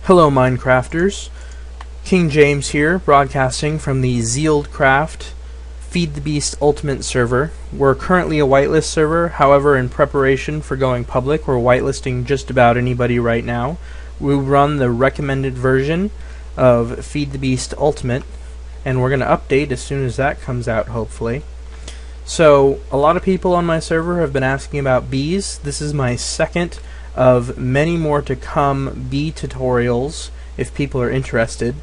Hello Minecrafters, King James here, broadcasting from the Zealedcraft Feed the Beast Ultimate server. We're currently a whitelist server, however in preparation for going public we're whitelisting just about anybody right now. We run the recommended version of Feed the Beast Ultimate, and we're going to update as soon as that comes out, hopefully. So, a lot of people on my server have been asking about bees. This is my second of many more to come bee tutorials if people are interested.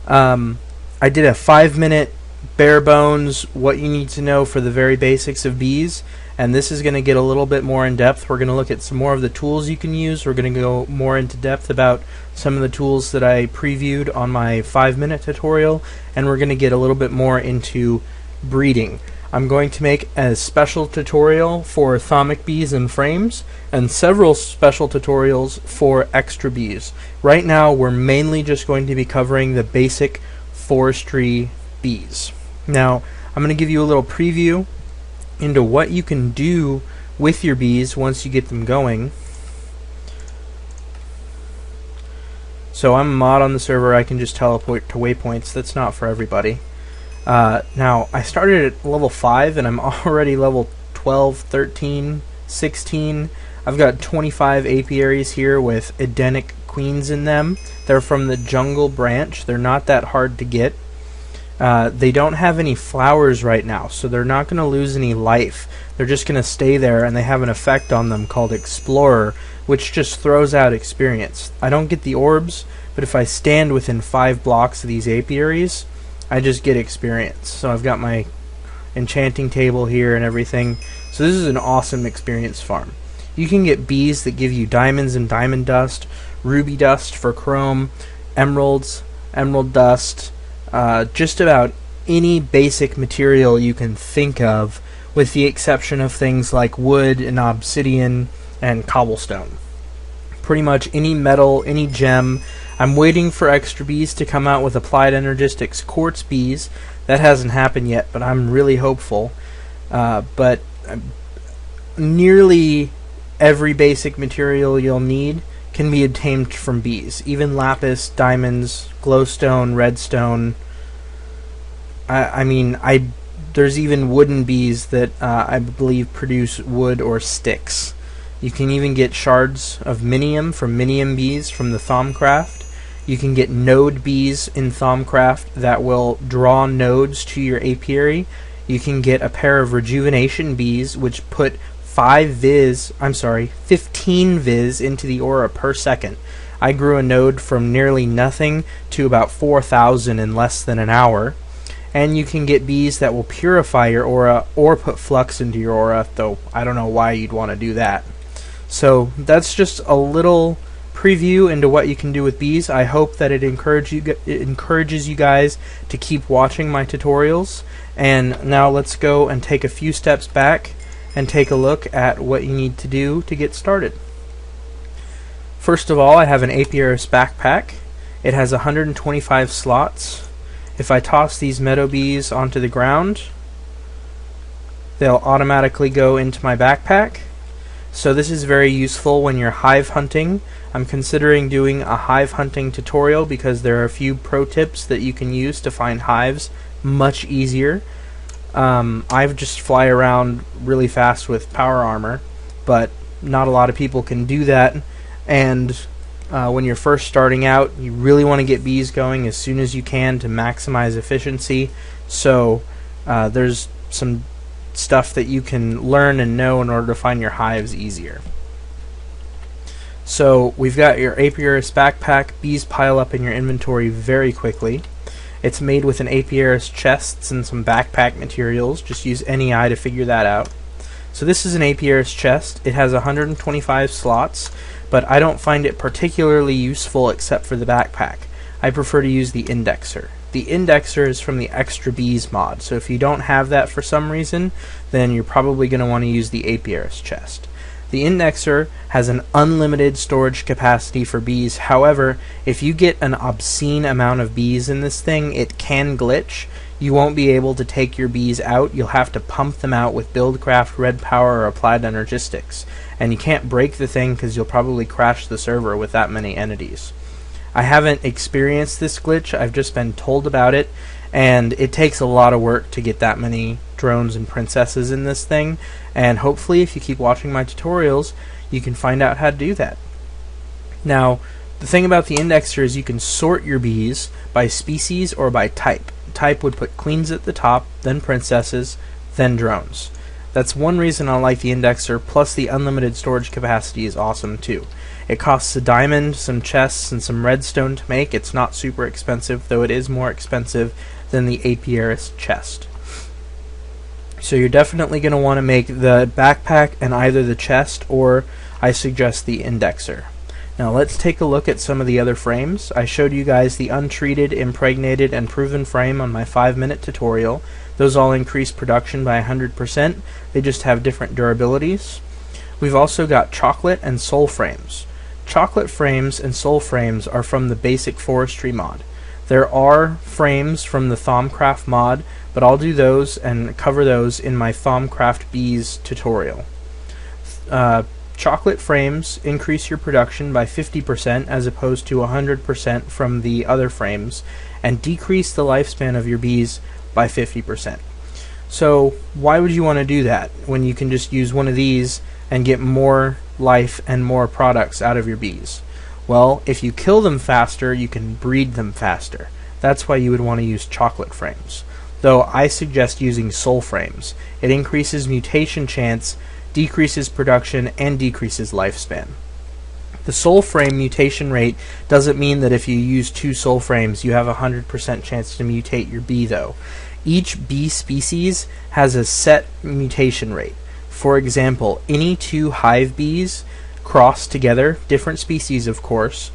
I did a 5-minute bare bones what you need to know for the very basics of bees, and this is going to get a little bit more in depth. We're going to look at some more of the tools you can use. We're going to go more into depth about some of the tools that I previewed on my 5-minute tutorial, and we're going to get a little bit more into breeding. I'm going to make a special tutorial for thermic bees and frames, and several special tutorials for extra bees. Right now we're mainly just going to be covering the basic forestry bees. Now I'm going to give you a little preview into what you can do with your bees once you get them going. So I'm a mod on the server, I can just teleport to waypoints. That's not for everybody. Now, I started at level 5 and I'm already level 12, 13, 16. I've got 25 apiaries here with Edenic queens in them. They're from the jungle branch. They're not that hard to get. They don't have any flowers right now, so they're not going to lose any life. They're just going to stay there, and they have an effect on them called Explorer, which just throws out experience. I don't get the orbs, but if I stand within 5 blocks of these apiaries, I just get experience. So I've got my enchanting table here and everything. So this is an awesome experience farm. You can get bees that give you diamonds and diamond dust, ruby dust for chrome, emeralds, emerald dust, just about any basic material you can think of, with the exception of things like wood and obsidian and cobblestone. Pretty much any metal, any gem. I'm waiting for extra bees to come out with applied energistics quartz bees. That hasn't happened yet, but I'm really hopeful. But nearly every basic material you'll need can be obtained from bees. Even lapis, diamonds, glowstone, redstone. There's even wooden bees that I believe produce wood or sticks. You can even get shards of minium from minium bees from the Thaumcraft. You can get node bees in Thaumcraft that will draw nodes to your apiary. You can get a pair of rejuvenation bees which put 15 viz into the aura per second. I grew a node from nearly nothing to about 4,000 in less than an hour. And you can get bees that will purify your aura or put flux into your aura, though I don't know why you'd want to do that. So that's just a little preview into what you can do with bees. I hope that it encourages you guys to keep watching my tutorials. And now let's go and take a few steps back and take a look at what you need to do to get started. First of all, I have an Apiarist backpack. It has 125 slots. If I toss these meadow bees onto the ground, they'll automatically go into my backpack. So this is very useful when you're hive hunting. I'm considering doing a hive hunting tutorial because there are a few pro tips that you can use to find hives much easier. I just fly around really fast with power armor, but not a lot of people can do that. And when you're first starting out, you really want to get bees going as soon as you can to maximize efficiency. So there's some stuff that you can learn and know in order to find your hives easier. So we've got your Apiarist backpack. Bees pile up in your inventory very quickly. It's made with an Apiarist chests and some backpack materials. Just use any eye to figure that out. So this is an Apiarist chest. It has 125 slots, but I don't find it particularly useful except for the backpack. I prefer to use the indexer. The indexer is from the Extra Bees mod, so if you don't have that for some reason, then you're probably going to want to use the Apiarist chest. The indexer has an unlimited storage capacity for bees. However, if you get an obscene amount of bees in this thing, it can glitch. You won't be able to take your bees out. You'll have to pump them out with Buildcraft, Red Power, or Applied Energistics. And you can't break the thing because you'll probably crash the server with that many entities. I haven't experienced this glitch, I've just been told about it, and it takes a lot of work to get that many drones and princesses in this thing, and hopefully if you keep watching my tutorials, you can find out how to do that. Now, the thing about the indexer is you can sort your bees by species or by type. Type would put queens at the top, then princesses, then drones. That's one reason I like the indexer, plus the unlimited storage capacity is awesome too. It costs a diamond, some chests, and some redstone to make. It's not super expensive, though it is more expensive than the apiarist chest. So you're definitely going to want to make the backpack and either the chest, or I suggest the indexer. Now let's take a look at some of the other frames. I showed you guys the untreated, impregnated, and proven frame on my 5-minute tutorial. Those all increase production by 100%. They just have different durabilities. We've also got chocolate and soul frames. Chocolate frames and soul frames are from the basic forestry mod. There are frames from the Thaumcraft mod, but I'll do those and cover those in my Thaumcraft Bees tutorial. Chocolate frames increase your production by 50% as opposed to 100% from the other frames, and decrease the lifespan of your bees by 50%. So why would you want to do that when you can just use one of these and get more life and more products out of your bees? Well, if you kill them faster, you can breed them faster. That's why you would want to use chocolate frames. Though I suggest using soul frames. It increases mutation chance, decreases production, and decreases lifespan. The soul frame mutation rate doesn't mean that if you use 2 soul frames you have a 100% chance to mutate your bee though. Each bee species has a set mutation rate. For example, any 2 hive bees crossed together, different species of course,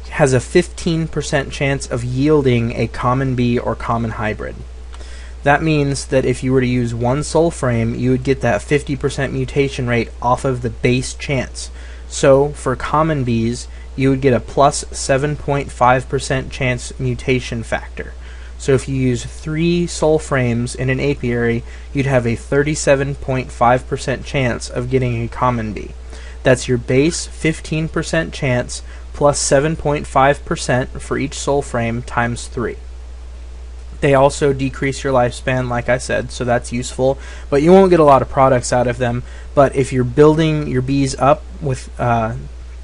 has a 15% chance of yielding a common bee or common hybrid. That means that if you were to use 1 soul frame, you would get that 50% mutation rate off of the base chance. So, for common bees, you would get a plus 7.5% chance mutation factor. So if you use 3 soul frames in an apiary, you'd have a 37.5% chance of getting a common bee. That's your base 15% chance plus 7.5% for each soul frame times 3. They also decrease your lifespan, like I said, so that's useful, but you won't get a lot of products out of them. But if you're building your bees up with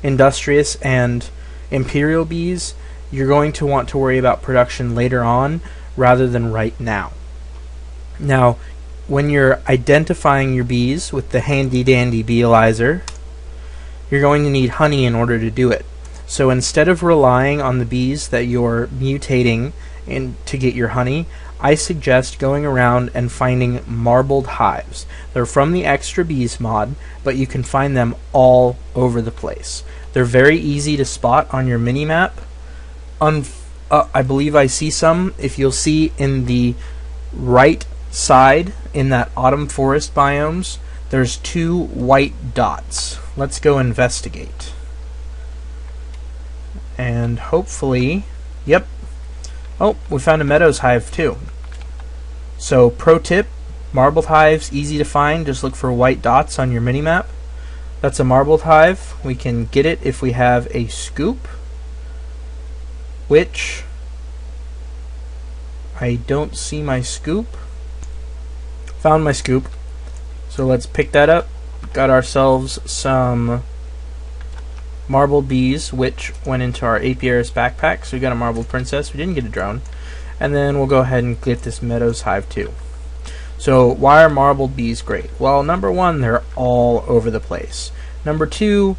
industrious and imperial bees, you're going to want to worry about production later on rather than right now. Now, when you're identifying your bees with the handy dandy beealyzer, you're going to need honey in order to do it. So instead of relying on the bees that you're mutating to get your honey, I suggest going around and finding marbled hives. They're from the Extra Bees mod, but you can find them all over the place. They're very easy to spot on your mini-map. I believe I see some. If you'll see in the right side, in that autumn forest biomes, there's 2 white dots. Let's go investigate. And hopefully, yep. Oh, we found a meadows hive too. So, pro tip, marbled hives, easy to find. Just look for white dots on your mini-map. That's a marbled hive. We can get it if we have a scoop, which I don't see my scoop. Found my scoop. So let's pick that up. Got ourselves some marbled bees, which went into our apiarist backpack. So we got a marbled princess. We didn't get a drone. And then we'll go ahead and get this meadows hive too. So why are marbled bees great? Well, number 1, they're all over the place. Number 2,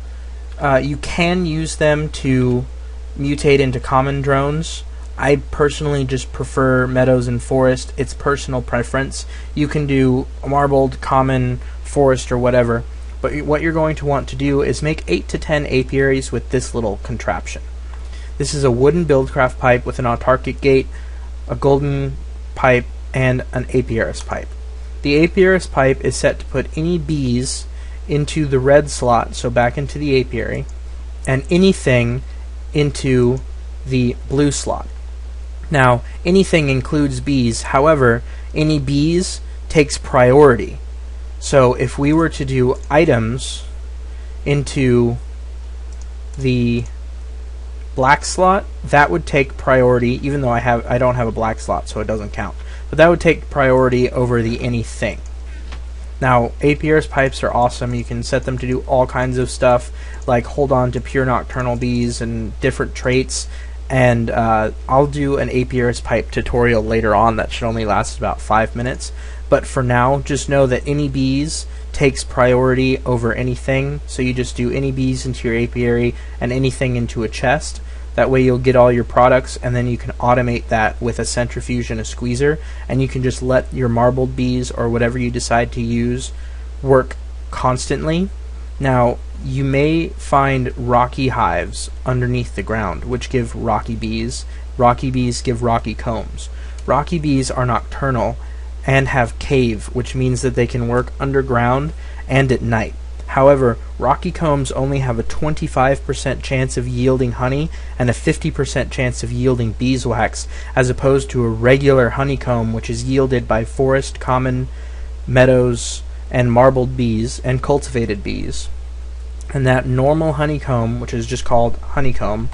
you can use them to mutate into common drones. I personally just prefer meadows and forest. It's personal preference. You can do marbled, common, forest, or whatever. But what you're going to want to do is make 8 to 10 apiaries with this little contraption. This is a wooden buildcraft pipe with an autarkic gate, a golden pipe, and an apiarist pipe. The apiarist pipe is set to put any bees into the red slot, so back into the apiary, and anything into the blue slot. Now, anything includes bees, however, any bees takes priority. So if we were to do items into the black slot, that would take priority, even though I don't have a black slot, so it doesn't count. But that would take priority over the anything. Now, apiarist pipes are awesome. You can set them to do all kinds of stuff, like hold on to pure nocturnal bees and different traits. And I'll do an apiarist pipe tutorial later on that should only last about 5 minutes. But for now, just know that any bees takes priority over anything. So you just do any bees into your apiary and anything into a chest. That way you'll get all your products, and then you can automate that with a centrifuge and a squeezer, and you can just let your marbled bees or whatever you decide to use work constantly. Now, you may find rocky hives underneath the ground, which give rocky bees. Rocky bees give rocky combs. Rocky bees are nocturnal and have cave, which means that they can work underground and at night. However, rocky combs only have a 25% chance of yielding honey and a 50% chance of yielding beeswax, as opposed to a regular honeycomb, which is yielded by forest, common, meadows, and marbled bees, and cultivated bees. And that normal honeycomb, which is just called honeycomb,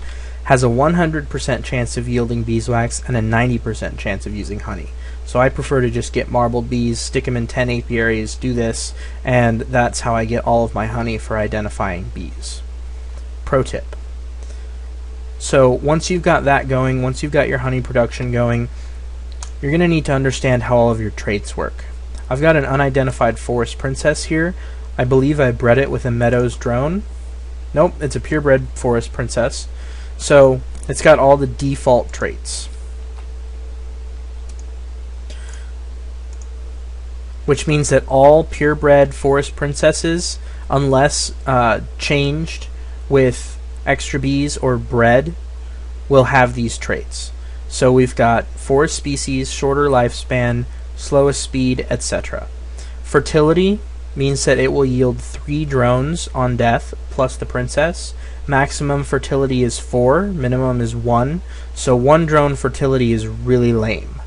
has a 100% chance of yielding beeswax and a 90% chance of using honey. So I prefer to just get marbled bees, stick them in 10 apiaries, do this, and that's how I get all of my honey for identifying bees. Pro tip. So once you've got that going, once you've got your honey production going, you're going to need to understand how all of your traits work. I've got an unidentified forest princess here. I believe I bred it with a meadows drone. Nope, it's a purebred forest princess. So it's got all the default traits, which means that all purebred forest princesses, unless changed with extra bees or bred, will have these traits. So we've got forest species, shorter lifespan, slowest speed, etc. Fertility means that it will yield 3 drones on death plus the princess. Maximum fertility is 4, minimum is 1, so 1 drone fertility is really lame.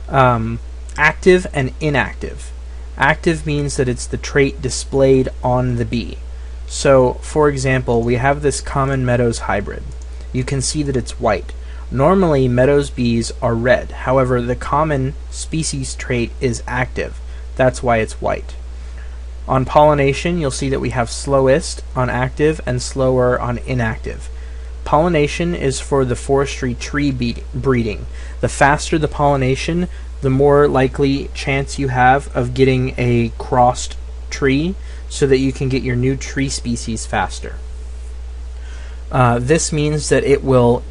Active and inactive. Active means that it's the trait displayed on the bee. So, for example, we have this common meadows hybrid. You can see that it's white. Normally, meadows bees are red. However, the common species trait is active. That's why it's white. On pollination, you'll see that we have slowest on active and slower on inactive. Pollination is for the forestry tree breeding. The faster the pollination, the more likely chance you have of getting a crossed tree so that you can get your new tree species faster. This means that it will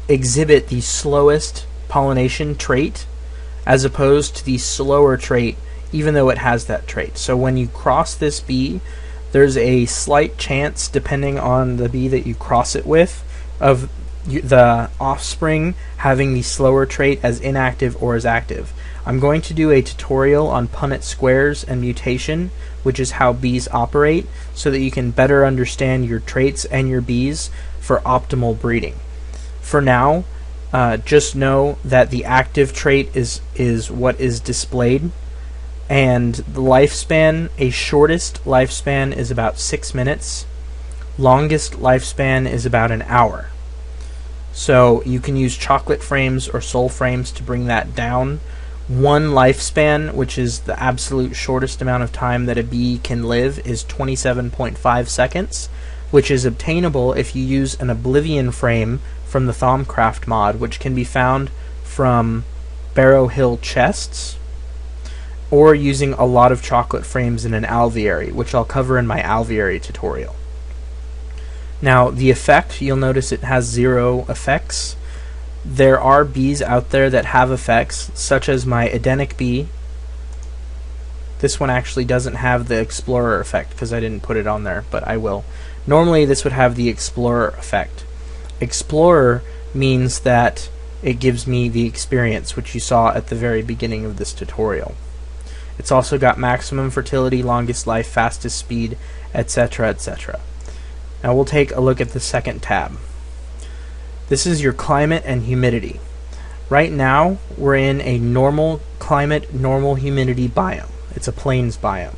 exhibit the slowest pollination trait as opposed to the slower trait, even though it has that trait. So when you cross this bee, there's a slight chance, depending on the bee that you cross it with, of the offspring having the slower trait as inactive or as active. I'm going to do a tutorial on Punnett squares and mutation, which is how bees operate, so that you can better understand your traits and your bees for optimal breeding. For now, just know that the active trait is what is displayed, and the lifespan, a shortest lifespan is about 6 minutes, longest lifespan is about an hour. So you can use chocolate frames or soul frames to bring that down. 1 lifespan, which is the absolute shortest amount of time that a bee can live, is 27.5 seconds, which is obtainable if you use an Oblivion frame from the Thaumcraft mod, which can be found from Barrow Hill chests, or using a lot of chocolate frames in an alveary, which I'll cover in my alveary tutorial. Now, the effect, you'll notice it has 0 effects. There are bees out there that have effects, such as my Edenic bee. This one actually doesn't have the Explorer effect because I didn't put it on there, but I will. Normally this would have the Explorer effect. Explorer means that it gives me the experience, which you saw at the very beginning of this tutorial. It's also got maximum fertility, longest life, fastest speed, etc., etc. Now we'll take a look at the second tab. This is your climate and humidity. Right now we're in a normal climate, normal humidity biome. It's a plains biome,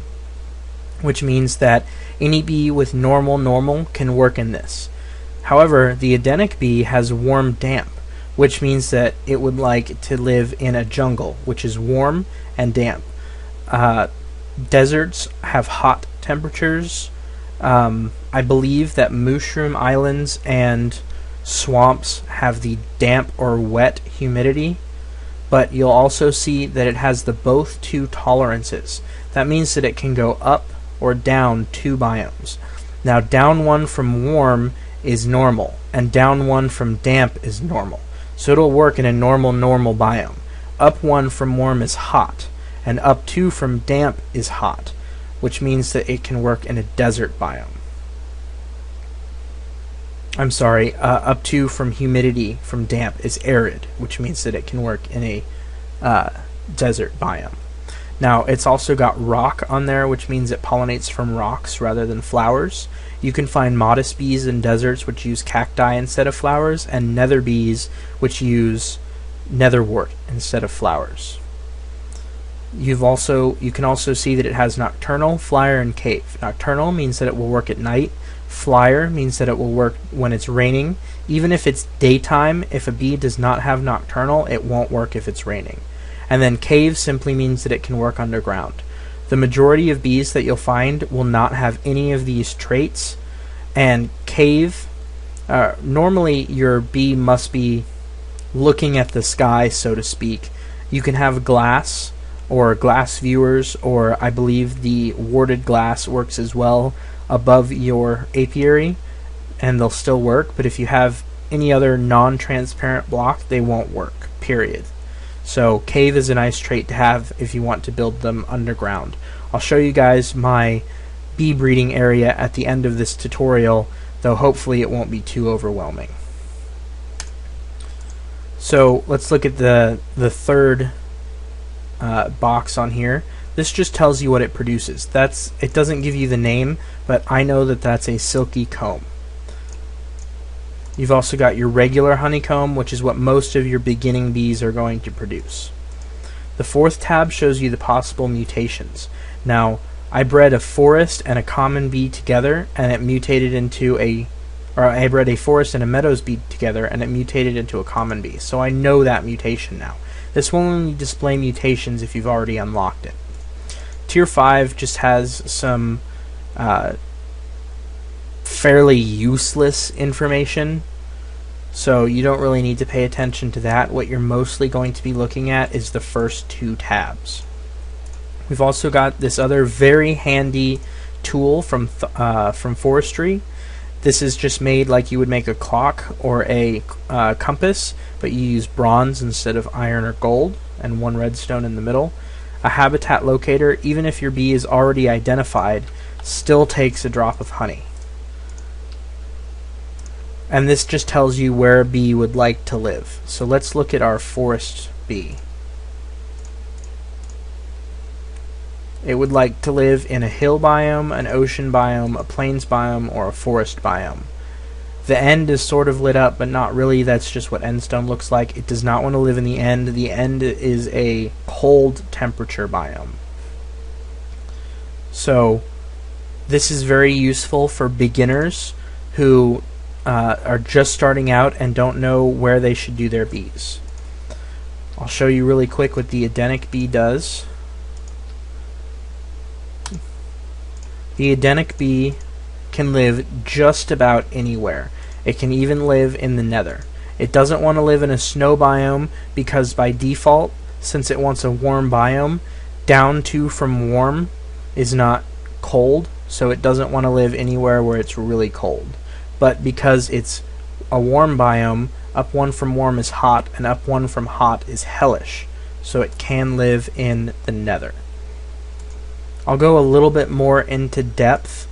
which means that any bee with normal can work in this. However, the Edenic bee has warm damp, which means that it would like to live in a jungle, which is warm and damp. Deserts have hot temperatures. I believe that mushroom islands and swamps have the damp or wet humidity, but you'll also see that it has the both two tolerances. That means that it can go up or down 2 biomes. Now, down 1 from warm is normal, and down 1 from damp is normal. So it'll work in a normal biome. Up 1 from warm is hot, and up 2 from damp is hot, which means that it can work in a desert biome. I'm sorry, up 2 from humidity from damp is arid, which means that it can work in a desert biome. Now, it's also got rock on there, which means it pollinates from rocks rather than flowers. You can find modest bees in deserts, which use cacti instead of flowers, and nether bees, which use netherwort instead of flowers. You can also see that it has nocturnal, flyer, and cave. Nocturnal means that it will work at night. Flyer means that it will work when it's raining. Even if it's daytime, if a bee does not have nocturnal, it won't work if it's raining. And then cave simply means that it can work underground. The majority of bees that you'll find will not have any of these traits. And cave, normally your bee must be looking at the sky, so to speak. You can have glass or glass viewers, or I believe the warded glass works as well above your apiary, and they'll still work. But if you have any other non-transparent block, they won't work, period. So cave is a nice trait to have if you want to build them underground. I'll show you guys my bee breeding area at the end of this tutorial, though hopefully it won't be too overwhelming. So let's look at the third box on here. This just tells you what it produces. It doesn't give you the name, but I know that that's a silky comb. You've also got your regular honeycomb, which is what most of your beginning bees are going to produce. The 4th tab shows you the possible mutations. Now, I bred a forest and a common bee together, and it mutated into I bred a forest and a meadows bee together, and it mutated into a common bee. So I know that mutation now. This will only display mutations if you've already unlocked it. Tier 5 just has some fairly useless information, so you don't really need to pay attention to that. What you're mostly going to be looking at is the first 2 tabs. We've also got this other very handy tool from Forestry. This is just made like you would make a clock or a compass, but you use bronze instead of iron or gold, and 1 redstone in the middle. A habitat locator, even if your bee is already identified, still takes a drop of honey. And this just tells you where a bee would like to live. So let's look at our forest bee. It would like to live in a hill biome, an ocean biome, a plains biome, or a forest biome. The end is sort of lit up, but not really. That's just what endstone looks like. It does not want to live in the end. The end is a cold temperature biome. So this is very useful for beginners who are just starting out and don't know where they should do their bees. I'll show you really quick what the Edenic bee does. The Edenic bee can live just about anywhere. It can even live in the nether. It doesn't want to live in a snow biome because by default, since it wants a warm biome, down 2 from warm is not cold, so it doesn't want to live anywhere where it's really cold. But because it's a warm biome, up 1 from warm is hot, and up 1 from hot is hellish, so it can live in the nether. I'll go a little bit more into depth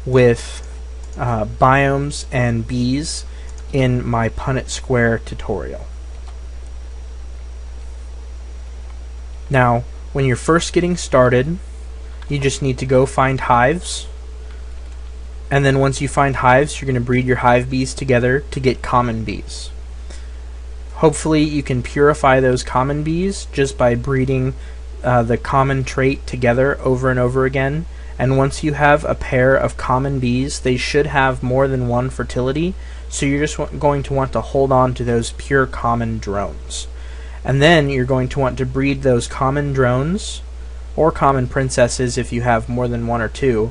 with biomes and bees in my Punnett Square tutorial. Now, when you're first getting started, you just need to go find hives, and then once you find hives, you're going to breed your hive bees together to get common bees. Hopefully you can purify those common bees just by breeding the common trait together over and over again, and once you have a pair of common bees, they should have more than 1 fertility, So you're just going to want to hold on to those pure common drones. And then you're going to want to breed those common drones, or common princesses if you have more than one or two,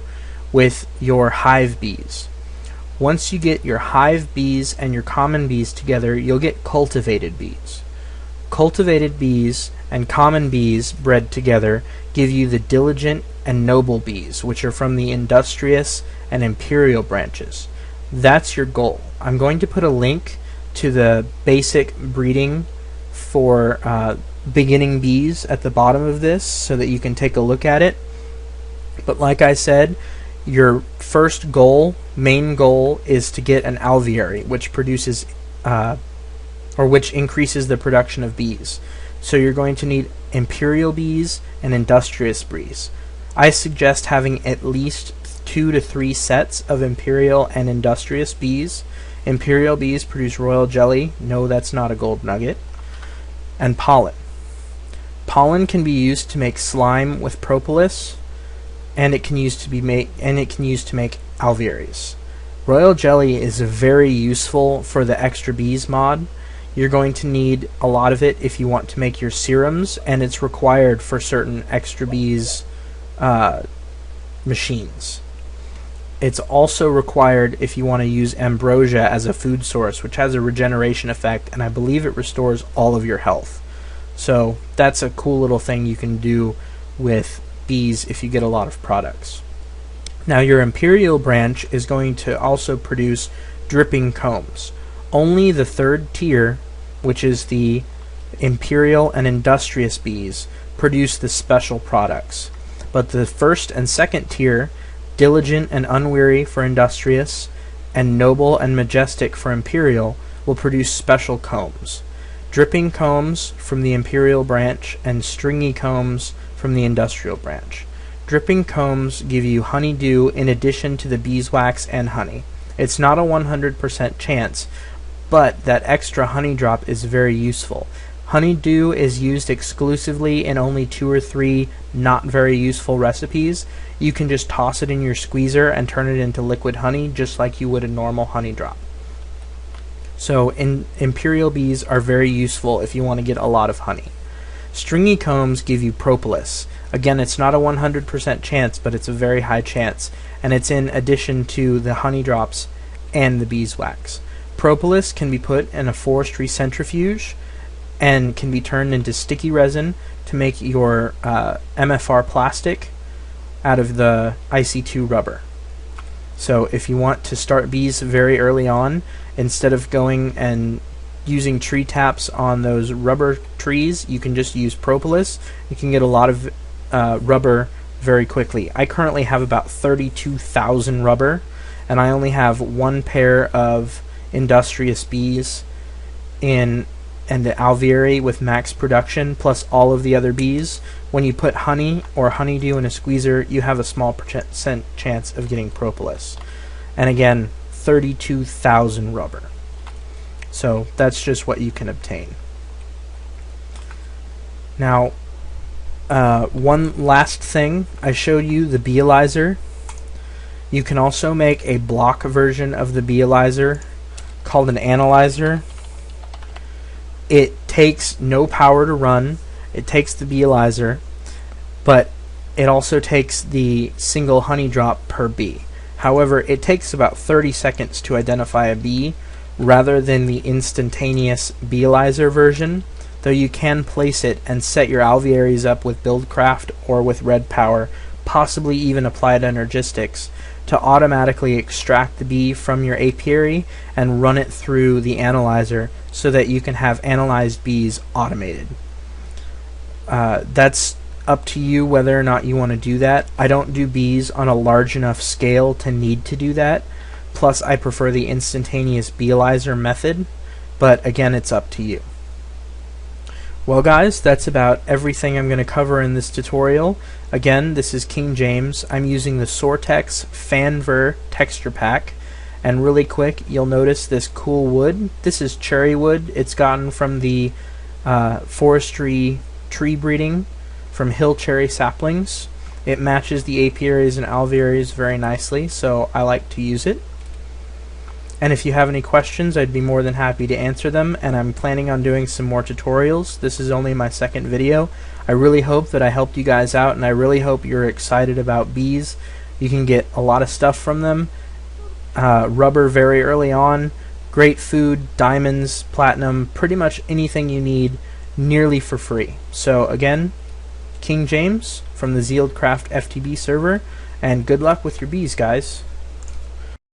with your hive bees. Once you get your hive bees and your common bees together, you'll get cultivated bees. Cultivated bees and common bees bred together give you the diligent and noble bees, which are from the industrious and imperial branches. That's your goal. I'm going to put a link to the basic breeding for beginning bees at the bottom of this so that you can take a look at it. But like I said, your first goal, main goal, is to get an alveary, which produces which increases the production of bees. So you're going to need imperial bees and industrious bees. I suggest having at least 2 to 3 sets of imperial and industrious bees. Imperial bees produce royal jelly. No, that's not a gold nugget. And pollen. Pollen can be used to make slime with propolis, and it can use to make alvearies. Royal jelly is very useful for the extra bees mod. You're going to need a lot of it if you want to make your serums, and it's required for certain extra bees machines. It's also required if you want to use ambrosia as a food source, which has a regeneration effect, and I believe it restores all of your health. So that's a cool little thing you can do with bees if you get a lot of products. Now your imperial branch is going to also produce dripping combs. Only the third tier, which is the imperial and industrious bees, produce the special products. But the first and second tier, diligent and unweary for industrious, and noble and majestic for imperial, will produce special combs. Dripping combs from the imperial branch and stringy combs from the industrial branch. Dripping combs give you honeydew in addition to the beeswax and honey. It's not a 100% chance, but that extra honey drop is very useful. Honeydew is used exclusively in only 2 or 3 not very useful recipes. You can just toss it in your squeezer and turn it into liquid honey just like you would a normal honey drop. So imperial bees are very useful if you want to get a lot of honey. Stringy combs give you propolis. Again, it's not a 100% chance, but it's a very high chance, and it's in addition to the honey drops and the beeswax. Propolis can be put in a forestry centrifuge and can be turned into sticky resin to make your MFR plastic out of the IC2 rubber. So if you want to start bees very early on, instead of going and using tree taps on those rubber trees, you can just use propolis. You can get a lot of rubber very quickly. I currently have about 32,000 rubber, and I only have 1 pair of industrious bees in the alveary with max production, plus all of the other bees. When you put honey or honeydew in a squeezer, you have a small percent chance of getting propolis. And again, 32,000 rubber. So that's just what you can obtain. Now, one last thing, I showed you the beealizer. You can also make a block version of the beealizer called an analyzer. It takes no power to run. It takes the beealizer, but it also takes the single honey drop per bee. However, it takes about 30 seconds to identify a bee rather than the instantaneous beealizer version, though you can place it and set your alvearies up with Buildcraft or with Red Power, possibly even Applied Energistics, to automatically extract the bee from your apiary and run it through the analyzer so that you can have analyzed bees automated. That's up to you whether or not you want to do that. I don't do bees on a large enough scale to need to do that. Plus, I prefer the instantaneous beealizer method, but again, it's up to you. Well guys, that's about everything I'm going to cover in this tutorial. Again, this is King James. I'm using the Sortex Fanver texture pack, and really quick, you'll notice this cool wood. This is cherry wood. It's gotten from the forestry tree breeding from hill cherry saplings. It matches the apiaries and alvearies very nicely, so I like to use it. And if you have any questions, I'd be more than happy to answer them, and I'm planning on doing some more tutorials. This is only my second video. I really hope that I helped you guys out, and I really hope you're excited about bees. You can get a lot of stuff from them. Rubber very early on, great food, diamonds, platinum, pretty much anything you need nearly for free. So again, King James from the Zealedcraft FTB server, and good luck with your bees, guys.